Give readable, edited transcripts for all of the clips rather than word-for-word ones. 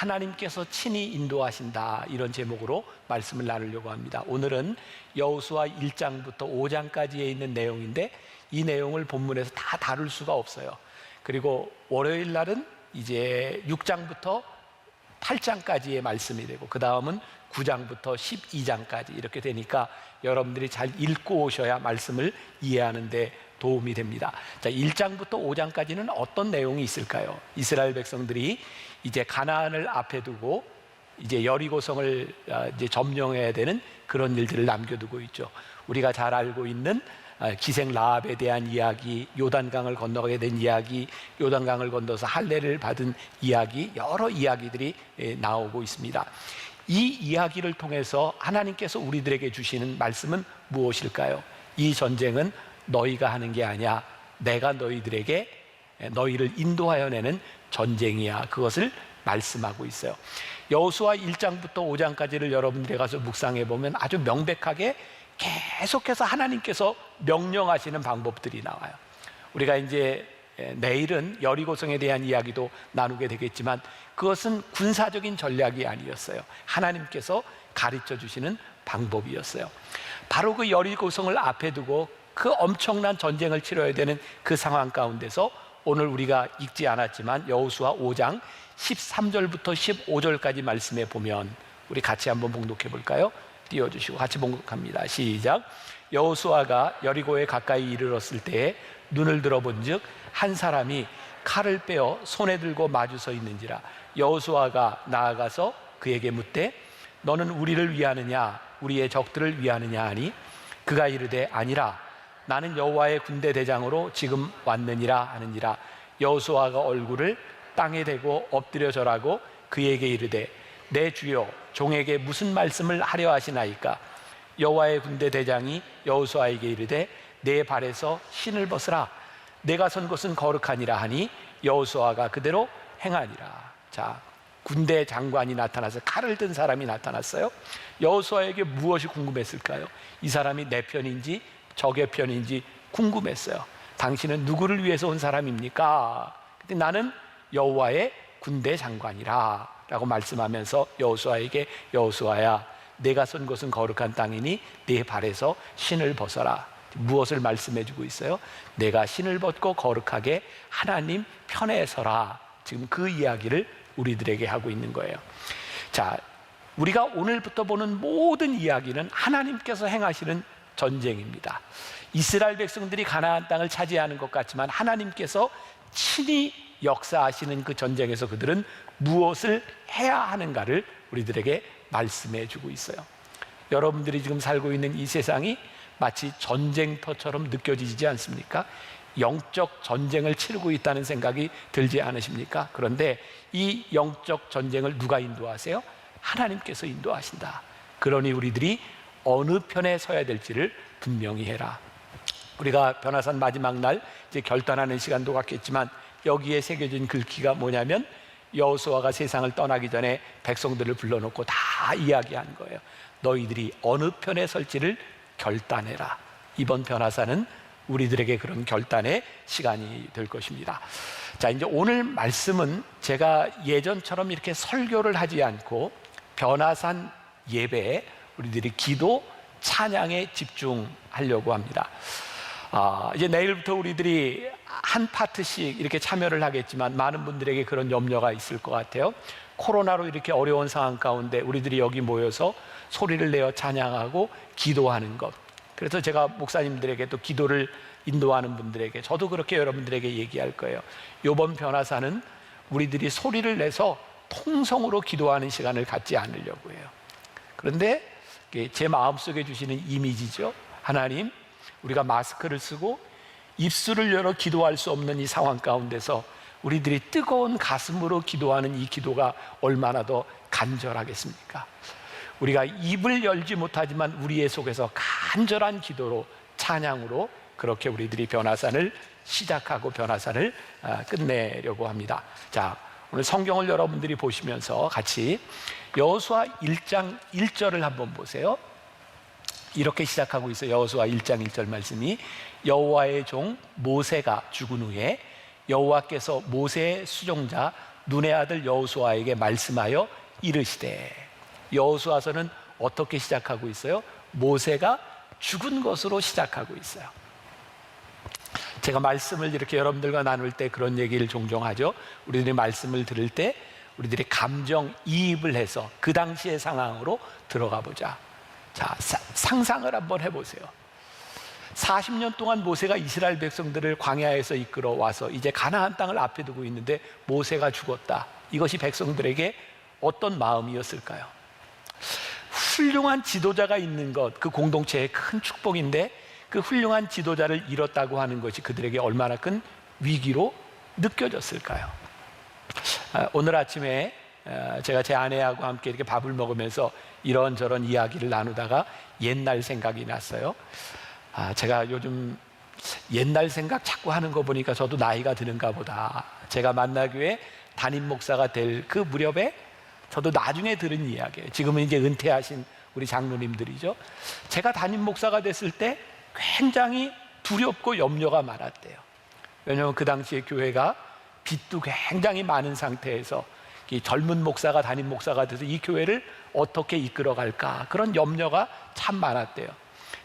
하나님께서 친히 인도하신다, 이런 제목으로 말씀을 나누려고 합니다. 오늘은 여호수아 1장부터 5장까지에 있는 내용인데 이 내용을 본문에서 다 다룰 수가 없어요. 그리고 월요일 날은 이제 6장부터 8장까지의 말씀이 되고 그 다음은 9장부터 12장까지 이렇게 되니까 여러분들이 잘 읽고 오셔야 말씀을 이해하는 데 도움이 됩니다. 자, 1장부터 5장까지는 어떤 내용이 있을까요? 이스라엘 백성들이 이제 가나안을 앞에 두고 이제 여리고성을 이제 점령해야 되는 그런 일들을 남겨두고 있죠. 우리가 잘 알고 있는 기생 라합에 대한 이야기, 요단강을 건너가게 된 이야기, 요단강을 건너서 할례를 받은 이야기, 여러 이야기들이 나오고 있습니다. 이 이야기를 통해서 하나님께서 우리들에게 주시는 말씀은 무엇일까요? 이 전쟁은 너희가 하는 게 아니야, 내가 너희들에게 너희를 인도하여 내는 전쟁이야, 그것을 말씀하고 있어요. 여호수아 1장부터 5장까지를 여러분들이 가서 묵상해 보면 아주 명백하게 계속해서 하나님께서 명령하시는 방법들이 나와요. 우리가 이제 내일은 여리고성에 대한 이야기도 나누게 되겠지만 그것은 군사적인 전략이 아니었어요. 하나님께서 가르쳐 주시는 방법이었어요. 바로 그 여리고성을 앞에 두고 그 엄청난 전쟁을 치러야 되는 그 상황 가운데서 오늘 우리가 읽지 않았지만 여호수아 5장 13절부터 15절까지 말씀에 보면 우리 같이 한번 봉독해 볼까요? 띄워주시고 같이 봉독합니다. 시작. 여호수아가 여리고에 가까이 이르렀을 때에 눈을 들어본즉 한 사람이 칼을 빼어 손에 들고 마주 서 있는지라. 여호수아가 나아가서 그에게 묻되 너는 우리를 위하느냐 우리의 적들을 위하느냐 하니 그가 이르되 아니라 나는 여호와의 군대 대장으로 지금 왔느니라 하느니라. 여호수아가 얼굴을 땅에 대고 엎드려 절하고 그에게 이르되 내 주여 종에게 무슨 말씀을 하려 하시나이까. 여호와의 군대 대장이 여호수아에게 이르되 내 발에서 신을 벗으라, 내가 선 곳은 거룩하니라 하니 여호수아가 그대로 행하니라. 자, 군대 장관이 나타나서 칼을 든 사람이 나타났어요. 여호수아에게 무엇이 궁금했을까요? 이 사람이 내 편인지 적의 편인지 궁금했어요. 당신은 누구를 위해서 온 사람입니까? 근데 나는 여호와의 군대 장관이라 라고 말씀하면서 여호수아에게 여호수아야 내가 선 곳은 거룩한 땅이니 네 발에서 신을 벗어라. 무엇을 말씀해 주고 있어요? 내가 신을 벗고 거룩하게 하나님 편에 서라. 지금 그 이야기를 우리들에게 하고 있는 거예요. 자, 우리가 오늘부터 보는 모든 이야기는 하나님께서 행하시는 전쟁입니다. 이스라엘 백성들이 가나안 땅을 차지하는 것 같지만 하나님께서 친히 역사하시는 그 전쟁에서 그들은 무엇을 해야 하는가를 우리들에게 말씀해 주고 있어요. 여러분들이 지금 살고 있는 이 세상이 마치 전쟁터처럼 느껴지지 않습니까? 영적 전쟁을 치르고 있다는 생각이 들지 않으십니까? 그런데 이 영적 전쟁을 누가 인도하세요? 하나님께서 인도하신다. 그러니 우리들이 어느 편에 서야 될지를 분명히 해라. 우리가 변화산 마지막 날 이제 결단하는 시간도 갖겠지만 여기에 새겨진 글귀가 뭐냐면 여호수아가 세상을 떠나기 전에 백성들을 불러놓고 다 이야기한 거예요. 너희들이 어느 편에 설지를 결단해라. 이번 변화사는 우리들에게 그런 결단의 시간이 될 것입니다. 자, 이제 오늘 말씀은 제가 예전처럼 이렇게 설교를 하지 않고 변화산 예배에 우리들이 기도, 찬양에 집중하려고 합니다. 이제 내일부터 우리들이 한 파트씩 이렇게 참여를 하겠지만 많은 분들에게 그런 염려가 있을 것 같아요. 코로나로 이렇게 어려운 상황 가운데 우리들이 여기 모여서 소리를 내어 찬양하고 기도하는 것. 그래서 제가 목사님들에게 또 기도를 인도하는 분들에게 저도 그렇게 여러분들에게 얘기할 거예요. 이번 변화사는 우리들이 소리를 내서 통성으로 기도하는 시간을 갖지 않으려고 해요. 그런데 제 마음속에 주시는 이미지죠. 하나님, 우리가 마스크를 쓰고 입술을 열어 기도할 수 없는 이 상황 가운데서 우리들이 뜨거운 가슴으로 기도하는 이 기도가 얼마나 더 간절하겠습니까? 우리가 입을 열지 못하지만 우리의 속에서 간절한 기도로, 찬양으로 그렇게 우리들이 변화산을 시작하고 변화산을 끝내려고 합니다. 자, 오늘 성경을 여러분들이 보시면서 같이 여호수아 1장 1절을 한번 보세요. 이렇게 시작하고 있어요. 여호수아 1장 1절 말씀이 여호와의 종 모세가 죽은 후에 여호와께서 모세의 수종자 눈의 아들 여호수아에게 말씀하여 이르시되. 여호수아서는 어떻게 시작하고 있어요? 모세가 죽은 것으로 시작하고 있어요. 제가 말씀을 이렇게 여러분들과 나눌 때 그런 얘기를 종종 하죠. 우리들이 말씀을 들을 때 우리들이 감정이입을 해서 그 당시의 상황으로 들어가 보자. 자, 상상을 한번 해보세요. 40년 동안 모세가 이스라엘 백성들을 광야에서 이끌어 와서 이제 가나안 땅을 앞에 두고 있는데 모세가 죽었다. 이것이 백성들에게 어떤 마음이었을까요? 훌륭한 지도자가 있는 것, 그 공동체의 큰 축복인데 그 훌륭한 지도자를 잃었다고 하는 것이 그들에게 얼마나 큰 위기로 느껴졌을까요? 오늘 아침에 제가 제 아내하고 함께 이렇게 밥을 먹으면서 이런저런 이야기를 나누다가 옛날 생각이 났어요. 제가 요즘 옛날 생각 자꾸 하는 거 보니까 저도 나이가 드는가 보다. 제가 만나교회 담임 목사가 될 그 무렵에 저도 나중에 들은 이야기예요. 지금은 이제 은퇴하신 우리 장로님들이죠. 제가 담임 목사가 됐을 때 굉장히 두렵고 염려가 많았대요. 왜냐하면 그 당시에 교회가 빚도 굉장히 많은 상태에서 이 젊은 목사가 담임 목사가 돼서 이 교회를 어떻게 이끌어갈까, 그런 염려가 참 많았대요.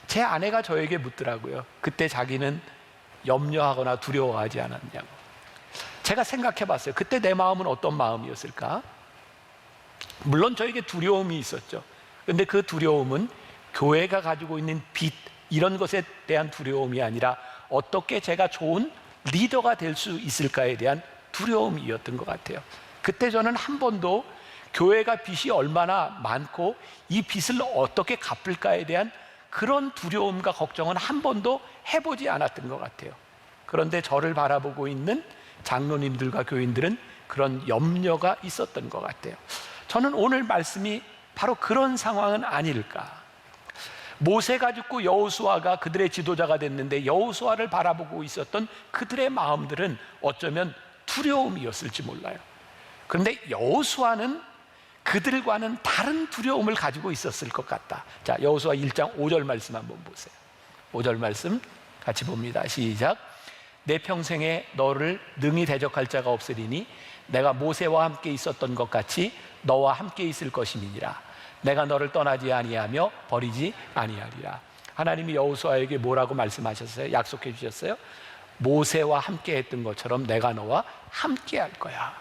제 아내가 저에게 묻더라고요. 그때 자기는 염려하거나 두려워하지 않았냐고. 제가 생각해 봤어요. 그때 내 마음은 어떤 마음이었을까? 물론 저에게 두려움이 있었죠. 근데 그 두려움은 교회가 가지고 있는 빚, 이런 것에 대한 두려움이 아니라 어떻게 제가 좋은 리더가 될 수 있을까에 대한 두려움이었던 것 같아요. 그때 저는 한 번도 교회가 빚이 얼마나 많고 이 빚을 어떻게 갚을까에 대한 그런 두려움과 걱정은 한 번도 해보지 않았던 것 같아요. 그런데 저를 바라보고 있는 장로님들과 교인들은 그런 염려가 있었던 것 같아요. 저는 오늘 말씀이 바로 그런 상황은 아닐까. 모세가 죽고 여호수아가 그들의 지도자가 됐는데 여호수아를 바라보고 있었던 그들의 마음들은 어쩌면 두려움이었을지 몰라요. 그런데 여호수아는 그들과는 다른 두려움을 가지고 있었을 것 같다. 자, 여호수아 1장 5절 말씀 한번 보세요. 5절 말씀 같이 봅니다. 시작. 내 평생에 너를 능히 대적할 자가 없으리니 내가 모세와 함께 있었던 것 같이 너와 함께 있을 것임이니라. 내가 너를 떠나지 아니하며 버리지 아니하리라. 하나님이 여호수아에게 뭐라고 말씀하셨어요? 약속해 주셨어요? 모세와 함께 했던 것처럼 내가 너와 함께 할 거야.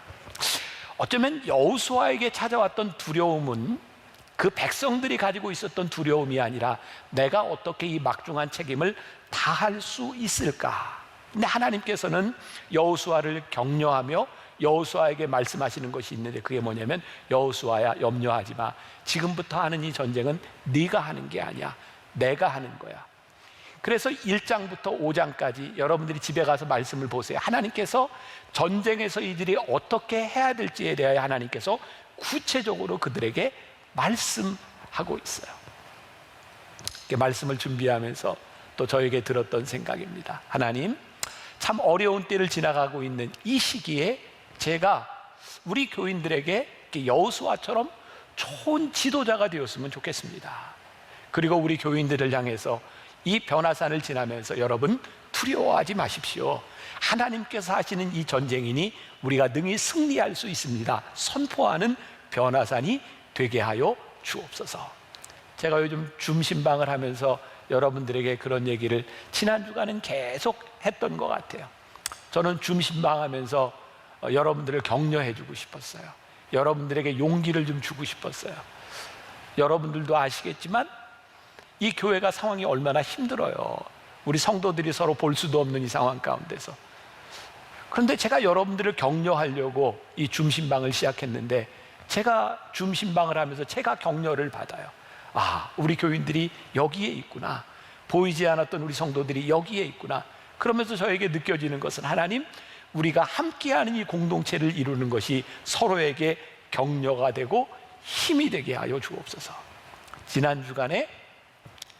어쩌면 여호수아에게 찾아왔던 두려움은 그 백성들이 가지고 있었던 두려움이 아니라 내가 어떻게 이 막중한 책임을 다할 수 있을까? 근데 하나님께서는 여호수아를 격려하며 여호수아에게 말씀하시는 것이 있는데 그게 뭐냐면 여호수아야, 염려하지 마. 지금부터 하는 이 전쟁은 네가 하는 게 아니야. 내가 하는 거야. 그래서 1장부터 5장까지 여러분들이 집에 가서 말씀을 보세요. 하나님께서 전쟁에서 이들이 어떻게 해야 될지에 대하여 하나님께서 구체적으로 그들에게 말씀하고 있어요. 말씀을 준비하면서 또 저에게 들었던 생각입니다. 하나님, 참 어려운 때를 지나가고 있는 이 시기에 제가 우리 교인들에게 여호수아처럼 좋은 지도자가 되었으면 좋겠습니다. 그리고 우리 교인들을 향해서 이 변화산을 지나면서 여러분 두려워하지 마십시오. 하나님께서 하시는 이 전쟁이니 우리가 능히 승리할 수 있습니다. 선포하는 변화산이 되게 하여 주옵소서. 제가 요즘 줌신방을 하면서 여러분들에게 그런 얘기를 지난주간은 계속 했던 것 같아요. 저는 줌신방 하면서 여러분들을 격려해 주고 싶었어요. 여러분들에게 용기를 좀 주고 싶었어요. 여러분들도 아시겠지만 이 교회가 상황이 얼마나 힘들어요. 우리 성도들이 서로 볼 수도 없는 이 상황 가운데서. 그런데 제가 여러분들을 격려하려고 이 줌신방을 시작했는데 제가 줌신방을 하면서 제가 격려를 받아요. 아, 우리 교인들이 여기에 있구나. 보이지 않았던 우리 성도들이 여기에 있구나. 그러면서 저에게 느껴지는 것은 하나님, 우리가 함께하는 이 공동체를 이루는 것이 서로에게 격려가 되고 힘이 되게 하여 주옵소서. 지난 주간에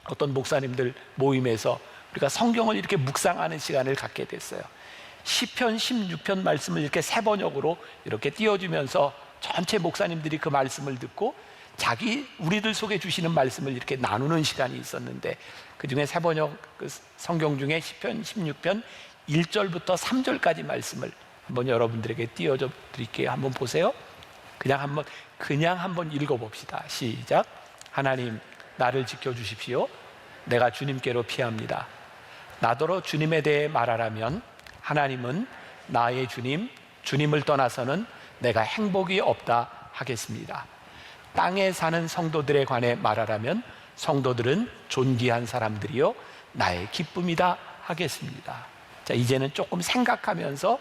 어떤 목사님들 모임에서 우리가 성경을 이렇게 묵상하는 시간을 갖게 됐어요. 시편 16편 말씀을 이렇게 세 번역으로 이렇게 띄워주면서 전체 목사님들이 그 말씀을 듣고 자기 우리들 속에 주시는 말씀을 이렇게 나누는 시간이 있었는데 그 중에 세 번역 그 성경 중에 시편 16편 1절부터 3절까지 말씀을 한번 여러분들에게 띄워줘 드릴게요. 한번 보세요. 그냥 한번 읽어봅시다. 시작. 하나님, 나를 지켜주십시오. 내가 주님께로 피합니다. 나더러 주님에 대해 말하라면 하나님은 나의 주님, 주님을 떠나서는 내가 행복이 없다 하겠습니다. 땅에 사는 성도들에 관해 말하라면 성도들은 존귀한 사람들이요 나의 기쁨이다 하겠습니다. 자, 이제는 조금 생각하면서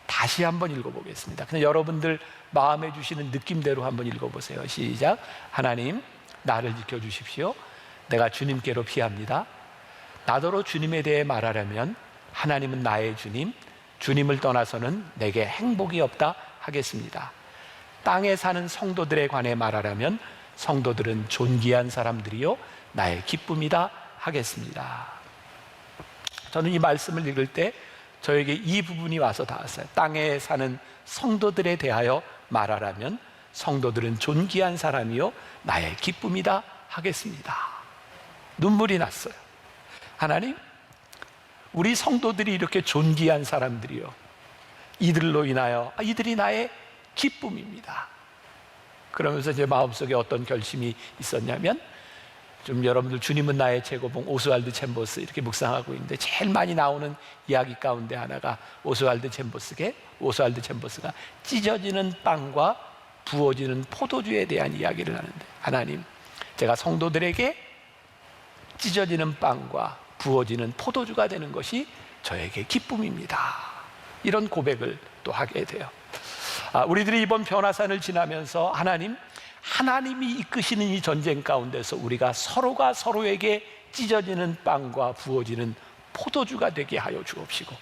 다시 한번 읽어보겠습니다. 그냥 여러분들 마음에 주시는 느낌대로 한번 읽어보세요. 시작. 하나님, 나를 지켜주십시오. 내가 주님께로 피합니다. 나더러 주님에 대해 말하려면 하나님은 나의 주님, 주님을 떠나서는 내게 행복이 없다 하겠습니다. 땅에 사는 성도들에 관해 말하라면 성도들은 존귀한 사람들이요 나의 기쁨이다 하겠습니다. 저는 이 말씀을 읽을 때 저에게 이 부분이 와서 닿았어요. 땅에 사는 성도들에 대하여 말하라면 성도들은 존귀한 사람이요 나의 기쁨이다 하겠습니다. 눈물이 났어요. 하나님, 우리 성도들이 이렇게 존귀한 사람들이요 이들로 인하여 이들이 나의 기쁨입니다. 그러면서 제 마음속에 어떤 결심이 있었냐면, 좀 여러분들 주님은 나의 최고봉 오스왈드 챔버스 이렇게 묵상하고 있는데 제일 많이 나오는 이야기 가운데 하나가 오스왈드 챔버스가 찢어지는 빵과 부어지는 포도주에 대한 이야기를 하는데, 하나님, 제가 성도들에게 찢어지는 빵과 부어지는 포도주가 되는 것이 저에게 기쁨입니다. 이런 고백을 또 하게 돼요. 우리들이 이번 변화산을 지나면서 하나님이 이끄시는 이 전쟁 가운데서 우리가 서로가 서로에게 찢어지는 빵과 부어지는 포도주가 되게 하여 주옵시고,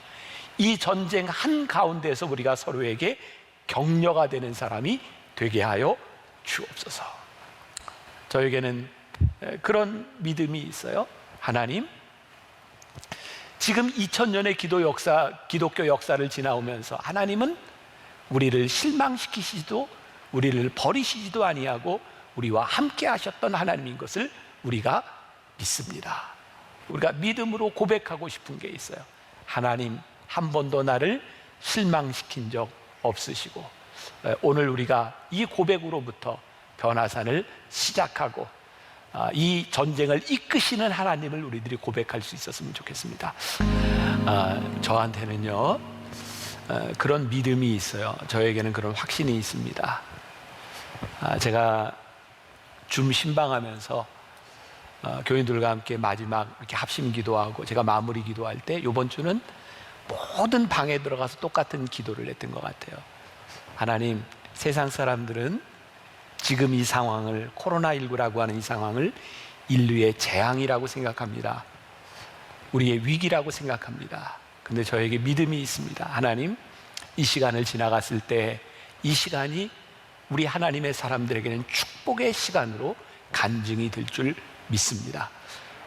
이 전쟁 한가운데서 우리가 서로에게 격려가 되는 사람이 되게 하여 주옵소서. 저에게는 그런 믿음이 있어요. 하나님, 지금 2000년의 기독교 역사를 지나오면서 하나님은 우리를 실망시키시지도 우리를 버리시지도 아니하고 우리와 함께 하셨던 하나님인 것을 우리가 믿습니다. 우리가 믿음으로 고백하고 싶은 게 있어요. 하나님, 한 번도 나를 실망시킨 적 없으시고, 오늘 우리가 이 고백으로부터 변화산을 시작하고 이 전쟁을 이끄시는 하나님을 우리들이 고백할 수 있었으면 좋겠습니다. 저한테는요 그런 믿음이 있어요. 저에게는 그런 확신이 있습니다. 제가 줌 신방하면서 교인들과 함께 마지막 이렇게 합심 기도하고 제가 마무리 기도할 때, 이번 주는 모든 방에 들어가서 똑같은 기도를 했던 것 같아요. 하나님, 세상 사람들은 지금 이 상황을, 코로나19라고 하는 이 상황을 인류의 재앙이라고 생각합니다. 우리의 위기라고 생각합니다. 근데 저에게 믿음이 있습니다. 하나님, 이 시간을 지나갔을 때 이 시간이 우리 하나님의 사람들에게는 축복의 시간으로 간증이 될 줄 믿습니다.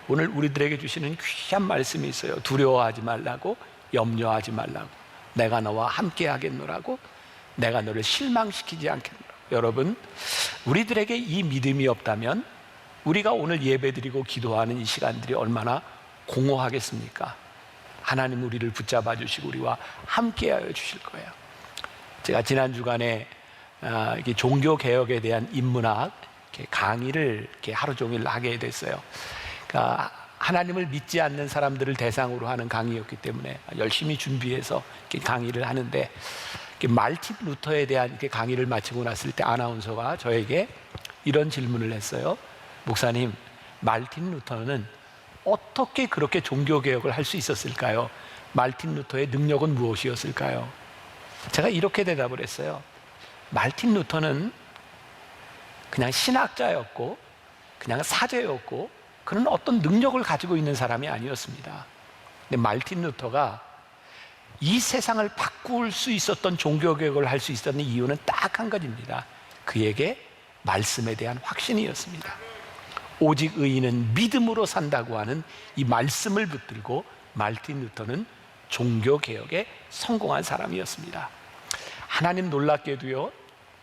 오늘 우리들에게 주시는 귀한 말씀이 있어요. 두려워하지 말라고, 염려하지 말라고, 내가 너와 함께 하겠노라고, 내가 너를 실망시키지 않겠노라고. 여러분, 우리들에게 이 믿음이 없다면 우리가 오늘 예배드리고 기도하는 이 시간들이 얼마나 공허하겠습니까? 하나님 우리를 붙잡아 주시고 우리와 함께하여 주실 거예요. 제가 지난 주간에 종교 개혁에 대한 인문학 강의를 하루 종일 하게 됐어요. 그러니까 하나님을 믿지 않는 사람들을 대상으로 하는 강의였기 때문에 열심히 준비해서 강의를 하는데, 말틴 루터에 대한 강의를 마치고 났을 때 아나운서가 저에게 이런 질문을 했어요. 목사님, 말틴 루터는 어떻게 그렇게 종교개혁을 할 수 있었을까요? 말틴 루터의 능력은 무엇이었을까요? 제가 이렇게 대답을 했어요. 말틴 루터는 그냥 신학자였고 그냥 사제였고 그런 어떤 능력을 가지고 있는 사람이 아니었습니다. 근데 말틴 루터가 이 세상을 바꿀 수 있었던 종교개혁을 할 수 있었던 이유는 딱 한 가지입니다. 그에게 말씀에 대한 확신이었습니다. 오직 의인은 믿음으로 산다고 하는 이 말씀을 붙들고 말틴 루터는 종교개혁에 성공한 사람이었습니다. 하나님, 놀랍게도요,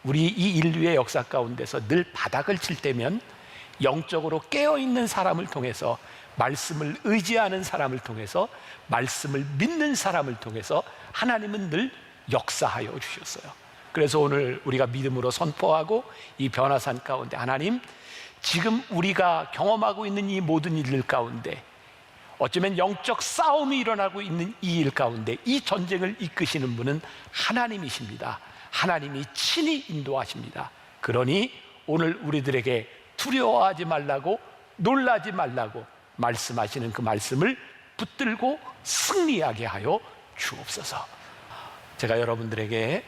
우리 이 인류의 역사 가운데서 늘 바닥을 칠 때면 영적으로 깨어있는 사람을 통해서, 말씀을 의지하는 사람을 통해서, 말씀을 믿는 사람을 통해서 하나님은 늘 역사하여 주셨어요. 그래서 오늘 우리가 믿음으로 선포하고 이 변화산 가운데 하나님, 지금 우리가 경험하고 있는 이 모든 일들 가운데 어쩌면 영적 싸움이 일어나고 있는 이 일 가운데 이 전쟁을 이끄시는 분은 하나님이십니다. 하나님이 친히 인도하십니다. 그러니 오늘 우리들에게 두려워하지 말라고, 놀라지 말라고 말씀하시는 그 말씀을 붙들고 승리하게 하여 주옵소서. 제가 여러분들에게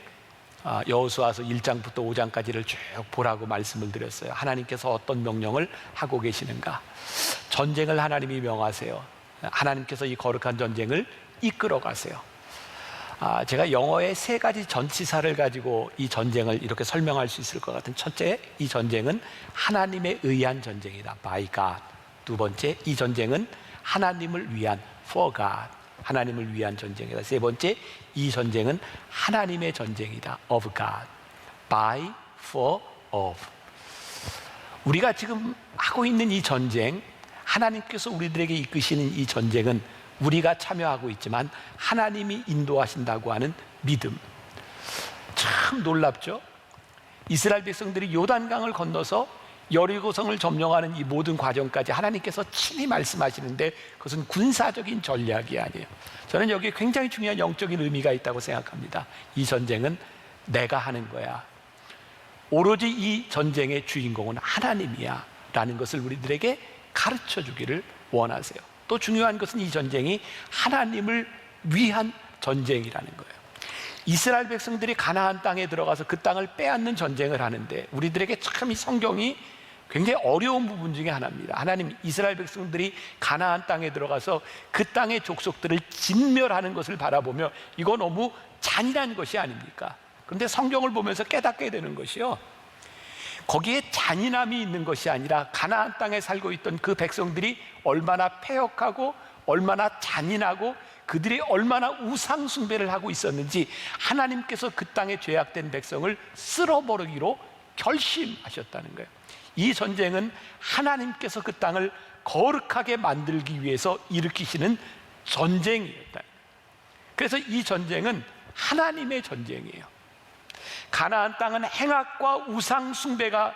여호수아서 1장부터 5장까지를 쭉 보라고 말씀을 드렸어요. 하나님께서 어떤 명령을 하고 계시는가? 전쟁을 하나님이 명하세요. 하나님께서 이 거룩한 전쟁을 이끌어 가세요. 제가 영어의 세 가지 전치사를 가지고 이 전쟁을 이렇게 설명할 수 있을 것 같은, 첫째, 이 전쟁은 하나님에 의한 전쟁이다, by God. 두 번째, 이 전쟁은 하나님을 위한, for God, 하나님을 위한 전쟁이다. 세 번째, 이 전쟁은 하나님의 전쟁이다, of God, by, for, of. 우리가 지금 하고 있는 이 전쟁, 하나님께서 우리들에게 이끄시는 이 전쟁은 우리가 참여하고 있지만 하나님이 인도하신다고 하는 믿음. 참 놀랍죠? 이스라엘 백성들이 요단강을 건너서 여리고성을 점령하는 이 모든 과정까지 하나님께서 친히 말씀하시는데 그것은 군사적인 전략이 아니에요. 저는 여기에 굉장히 중요한 영적인 의미가 있다고 생각합니다. 이 전쟁은 내가 하는 거야. 오로지 이 전쟁의 주인공은 하나님이야 라는 것을 우리들에게 가르쳐 주기를 원하세요. 또 중요한 것은 이 전쟁이 하나님을 위한 전쟁이라는 거예요. 이스라엘 백성들이 가나안 땅에 들어가서 그 땅을 빼앗는 전쟁을 하는데 우리들에게 참 이 성경이 굉장히 어려운 부분 중에 하나입니다. 하나님, 이스라엘 백성들이 가나안 땅에 들어가서 그 땅의 족속들을 진멸하는 것을 바라보며 이거 너무 잔인한 것이 아닙니까? 그런데 성경을 보면서 깨닫게 되는 것이요, 거기에 잔인함이 있는 것이 아니라 가나안 땅에 살고 있던 그 백성들이 얼마나 패역하고 얼마나 잔인하고 그들이 얼마나 우상 숭배를 하고 있었는지 하나님께서 그 땅에 죄악된 백성을 쓸어버리기로 결심하셨다는 거예요. 이 전쟁은 하나님께서 그 땅을 거룩하게 만들기 위해서 일으키시는 전쟁이었다. 그래서 이 전쟁은 하나님의 전쟁이에요. 가나안 땅은 행악과 우상 숭배가,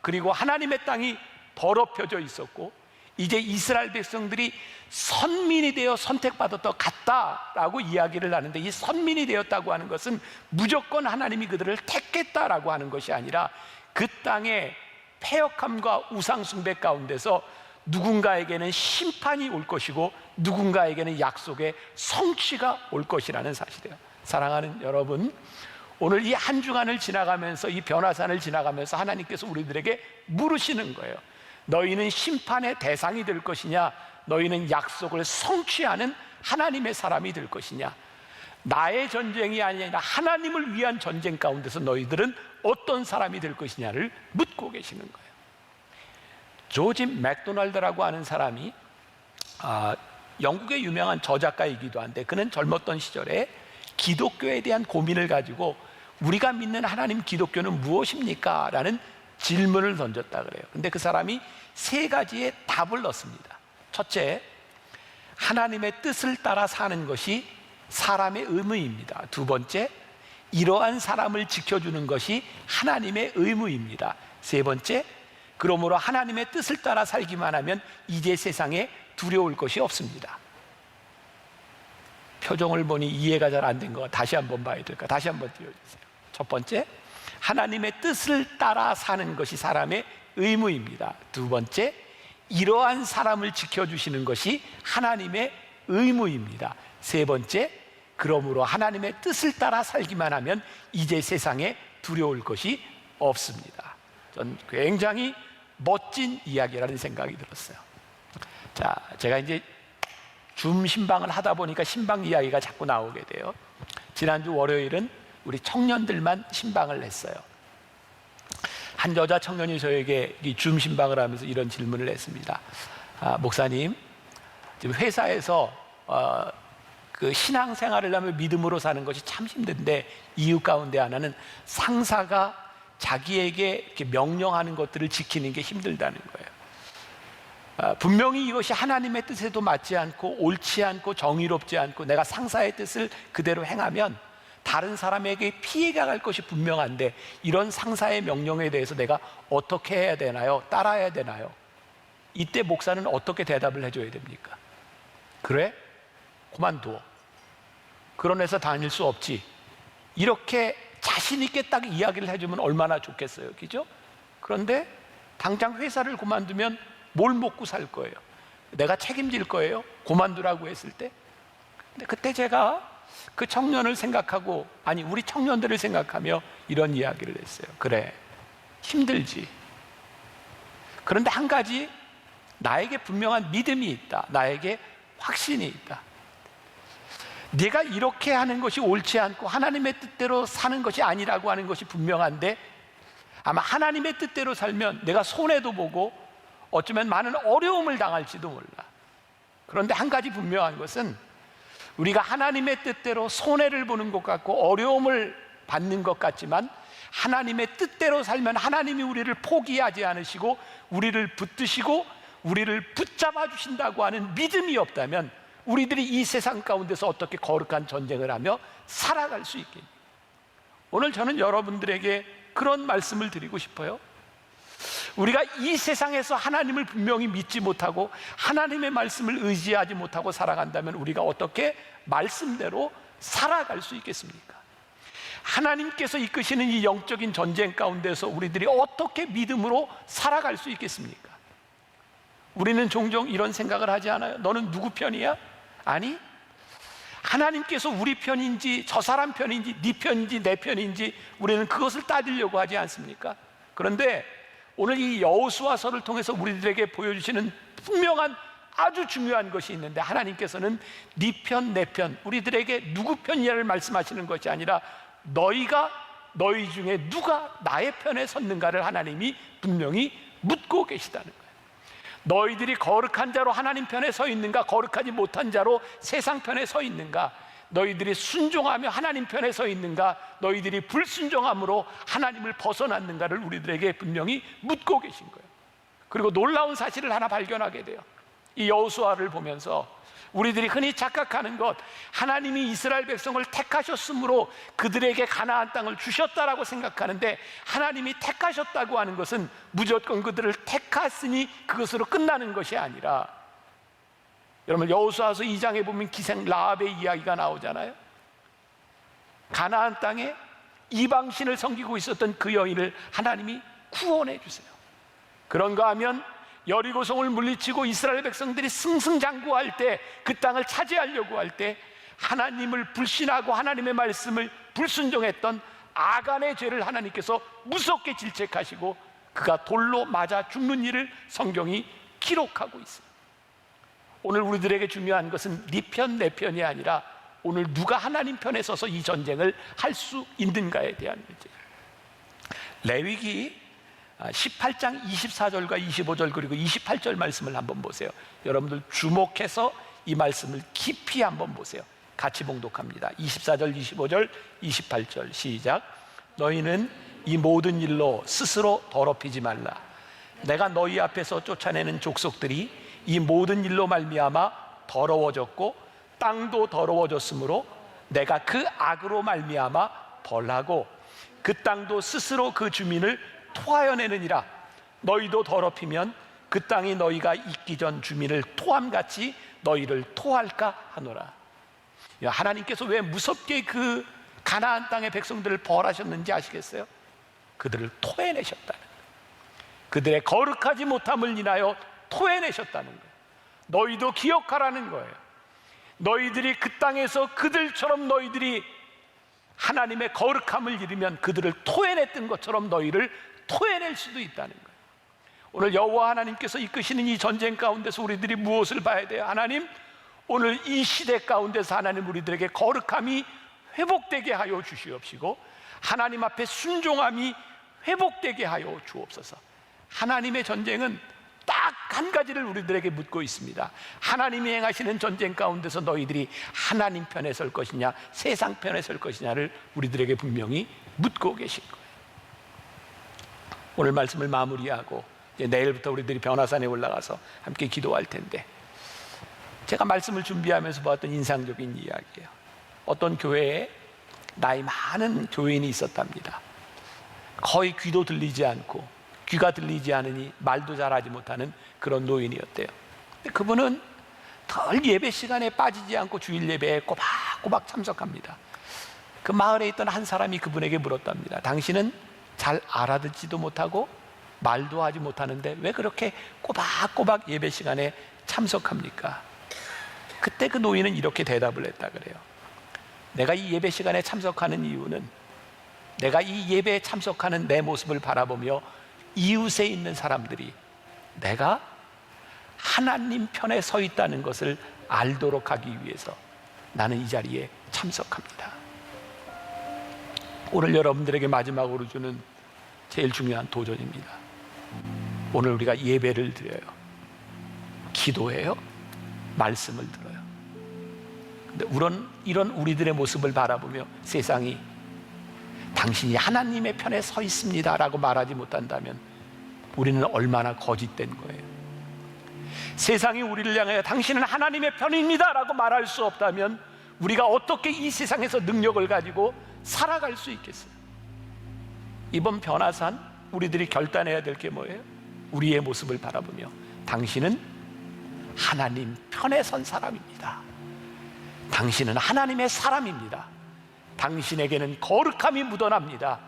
그리고 하나님의 땅이 더럽혀져 있었고 이제 이스라엘 백성들이 선민이 되어 선택받았다 같다라고 이야기를 하는데, 이 선민이 되었다고 하는 것은 무조건 하나님이 그들을 택했다라고 하는 것이 아니라 그 땅의 패역함과 우상 숭배 가운데서 누군가에게는 심판이 올 것이고 누군가에게는 약속의 성취가 올 것이라는 사실이에요. 사랑하는 여러분, 오늘 이 한 주간을 지나가면서, 이 변화산을 지나가면서 하나님께서 우리들에게 물으시는 거예요. 너희는 심판의 대상이 될 것이냐, 너희는 약속을 성취하는 하나님의 사람이 될 것이냐. 나의 전쟁이 아니라 하나님을 위한 전쟁 가운데서 너희들은 어떤 사람이 될 것이냐를 묻고 계시는 거예요. 조지 맥도날드라고 하는 사람이 영국의 유명한 저작가이기도 한데, 그는 젊었던 시절에 기독교에 대한 고민을 가지고 우리가 믿는 하나님 기독교는 무엇입니까? 라는 질문을 던졌다 그래요. 근데 그 사람이 세 가지의 답을 넣습니다. 첫째, 하나님의 뜻을 따라 사는 것이 사람의 의무입니다. 두 번째, 이러한 사람을 지켜주는 것이 하나님의 의무입니다. 세 번째, 그러므로 하나님의 뜻을 따라 살기만 하면 이제 세상에 두려울 것이 없습니다. 표정을 보니 이해가 잘 안 된 거 다시 한번 봐야 될까? 다시 한번 띄워주세요. 첫 번째, 하나님의 뜻을 따라 사는 것이 사람의 의무입니다. 두 번째, 이러한 사람을 지켜주시는 것이 하나님의 의무입니다. 세 번째, 그러므로 하나님의 뜻을 따라 살기만 하면 이제 세상에 두려울 것이 없습니다. 전 굉장히 멋진 이야기라는 생각이 들었어요. 자, 제가 이제 줌 신방을 하다 보니까 신방 이야기가 자꾸 나오게 돼요. 지난주 월요일은 우리 청년들만 신방을 했어요. 한 여자 청년이 저에게 이 줌 신방을 하면서 이런 질문을 했습니다. 목사님, 지금 회사에서 그 신앙생활을 하며 믿음으로 사는 것이 참 힘든데 이유 가운데 하나는 상사가 자기에게 이렇게 명령하는 것들을 지키는 게 힘들다는 거예요. 분명히 이것이 하나님의 뜻에도 맞지 않고 옳지 않고 정의롭지 않고 내가 상사의 뜻을 그대로 행하면 다른 사람에게 피해가 갈 것이 분명한데 이런 상사의 명령에 대해서 내가 어떻게 해야 되나요? 따라야 되나요? 이때 목사는 어떻게 대답을 해줘야 됩니까? 그래? 그만둬. 그런 회사 다닐 수 없지. 이렇게 자신 있게 딱 이야기를 해주면 얼마나 좋겠어요, 그죠? 그런데 당장 회사를 그만두면 뭘 먹고 살 거예요? 내가 책임질 거예요? 그만두라고 했을 때. 근데 그때 제가 그 청년을 생각하고, 아니 우리 청년들을 생각하며 이런 이야기를 했어요. 그래, 힘들지. 그런데 한 가지 나에게 분명한 믿음이 있다. 나에게 확신이 있다. 네가 이렇게 하는 것이 옳지 않고 하나님의 뜻대로 사는 것이 아니라고 하는 것이 분명한데, 아마 하나님의 뜻대로 살면 내가 손해도 보고 어쩌면 많은 어려움을 당할지도 몰라. 그런데 한 가지 분명한 것은 우리가 하나님의 뜻대로 손해를 보는 것 같고 어려움을 받는 것 같지만, 하나님의 뜻대로 살면 하나님이 우리를 포기하지 않으시고 우리를 붙드시고 우리를 붙잡아 주신다고 하는 믿음이 없다면 우리들이 이 세상 가운데서 어떻게 거룩한 전쟁을 하며 살아갈 수 있겠니? 오늘 저는 여러분들에게 그런 말씀을 드리고 싶어요. 우리가 이 세상에서 하나님을 분명히 믿지 못하고 하나님의 말씀을 의지하지 못하고 살아간다면 우리가 어떻게 말씀대로 살아갈 수 있겠습니까? 하나님께서 이끄시는 이 영적인 전쟁 가운데서 우리들이 어떻게 믿음으로 살아갈 수 있겠습니까? 우리는 종종 이런 생각을 하지 않아요? 너는 누구 편이야? 아니, 하나님께서 우리 편인지 저 사람 편인지 네 편인지 내 편인지 우리는 그것을 따지려고 하지 않습니까? 그런데 오늘 이 여호수아서를 통해서 우리들에게 보여주시는 분명한 아주 중요한 것이 있는데, 하나님께서는 네 편, 내 편, 우리들에게 누구 편이냐를 말씀하시는 것이 아니라 너희가 너희 중에 누가 나의 편에 섰는가를 하나님이 분명히 묻고 계시다는 거예요. 너희들이 거룩한 자로 하나님 편에 서 있는가, 거룩하지 못한 자로 세상 편에 서 있는가, 너희들이 순종하며 하나님 편에 서 있는가, 너희들이 불순종함으로 하나님을 벗어났는가를 우리들에게 분명히 묻고 계신 거예요. 그리고 놀라운 사실을 하나 발견하게 돼요. 이 여호수아를 보면서 우리들이 흔히 착각하는 것, 하나님이 이스라엘 백성을 택하셨으므로 그들에게 가나안 땅을 주셨다라고 생각하는데, 하나님이 택하셨다고 하는 것은 무조건 그들을 택했으니 그것으로 끝나는 것이 아니라, 여러분 여호수아서 2장에 보면 기생 라합의 이야기가 나오잖아요. 가나안 땅에 이방신을 섬기고 있었던 그 여인을 하나님이 구원해 주세요. 그런가 하면 여리고성을 물리치고 이스라엘 백성들이 승승장구할 때, 그 땅을 차지하려고 할 때 하나님을 불신하고 하나님의 말씀을 불순종했던 아간의 죄를 하나님께서 무섭게 질책하시고 그가 돌로 맞아 죽는 일을 성경이 기록하고 있어요. 오늘 우리들에게 중요한 것은 네 편, 내 편이 아니라 오늘 누가 하나님 편에 서서 이 전쟁을 할 수 있는가에 대한 문제예요. 레위기 18장 24절과 25절 그리고 28절 말씀을 한번 보세요. 여러분들 주목해서 이 말씀을 깊이 한번 보세요. 같이 봉독합니다. 24절, 25절, 28절 시작. 너희는 이 모든 일로 스스로 더럽히지 말라. 내가 너희 앞에서 쫓아내는 족속들이 이 모든 일로 말미암아 더러워졌고 땅도 더러워졌으므로 내가 그 악으로 말미암아 벌하고 그 땅도 스스로 그 주민을 토하여내느니라. 너희도 더럽히면 그 땅이 너희가 있기 전 주민을 토함같이 너희를 토할까 하노라. 하나님께서 왜 무섭게 그 가나안 땅의 백성들을 벌하셨는지 아시겠어요? 그들을 토해내셨다는 거예요. 그들의 거룩하지 못함을 인하여 토해내셨다는 거예요. 너희도 기억하라는 거예요. 너희들이 그 땅에서 그들처럼 너희들이 하나님의 거룩함을 잃으면 그들을 토해냈던 것처럼 너희를 토해낼 수도 있다는 거예요. 오늘 여호와 하나님께서 이끄시는 이 전쟁 가운데서 우리들이 무엇을 봐야 돼요? 하나님, 오늘 이 시대 가운데서 하나님 우리들에게 거룩함이 회복되게 하여 주시옵시고 하나님 앞에 순종함이 회복되게 하여 주옵소서. 하나님의 전쟁은 딱 한 가지를 우리들에게 묻고 있습니다. 하나님이 행하시는 전쟁 가운데서 너희들이 하나님 편에 설 것이냐 세상 편에 설 것이냐를 우리들에게 분명히 묻고 계신 거예요. 오늘 말씀을 마무리하고 이제 내일부터 우리들이 변화산에 올라가서 함께 기도할 텐데, 제가 말씀을 준비하면서 보았던 인상적인 이야기예요. 어떤 교회에 나이 많은 교인이 있었답니다. 거의 귀도 들리지 않고 귀가 들리지 않으니 말도 잘하지 못하는 그런 노인이었대요. 그분은 덜 예배 시간에 빠지지 않고 주일 예배에 꼬박꼬박 참석합니다. 그 마을에 있던 한 사람이 그분에게 물었답니다. 당신은 잘 알아듣지도 못하고 말도 하지 못하는데 왜 그렇게 꼬박꼬박 예배 시간에 참석합니까? 그때 그 노인은 이렇게 대답을 했다 그래요. 내가 이 예배 시간에 참석하는 이유는 내가 이 예배에 참석하는 내 모습을 바라보며 이웃에 있는 사람들이 내가 하나님 편에 서 있다는 것을 알도록 하기 위해서 나는 이 자리에 참석합니다. 오늘 여러분들에게 마지막으로 주는 제일 중요한 도전입니다. 오늘 우리가 예배를 드려요. 기도해요. 말씀을 들어요. 근데 이런 우리들의 모습을 바라보며 세상이 당신이 하나님의 편에 서 있습니다 라고 말하지 못한다면 우리는 얼마나 거짓된 거예요. 세상이 우리를 향하여 당신은 하나님의 편입니다 라고 말할 수 없다면 우리가 어떻게 이 세상에서 능력을 가지고 살아갈 수 있겠어요? 이번 변화산 우리들이 결단해야 될 게 뭐예요? 우리의 모습을 바라보며 당신은 하나님 편에 선 사람입니다. 당신은 하나님의 사람입니다. 당신에게는 거룩함이 묻어납니다.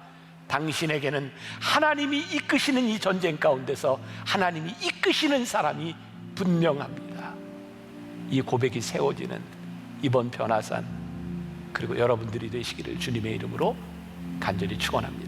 당신에게는 하나님이 이끄시는 이 전쟁 가운데서 하나님이 이끄시는 사람이 분명합니다. 이 고백이 세워지는 이번 변화산 그리고 여러분들이 되시기를 주님의 이름으로 간절히 축원합니다.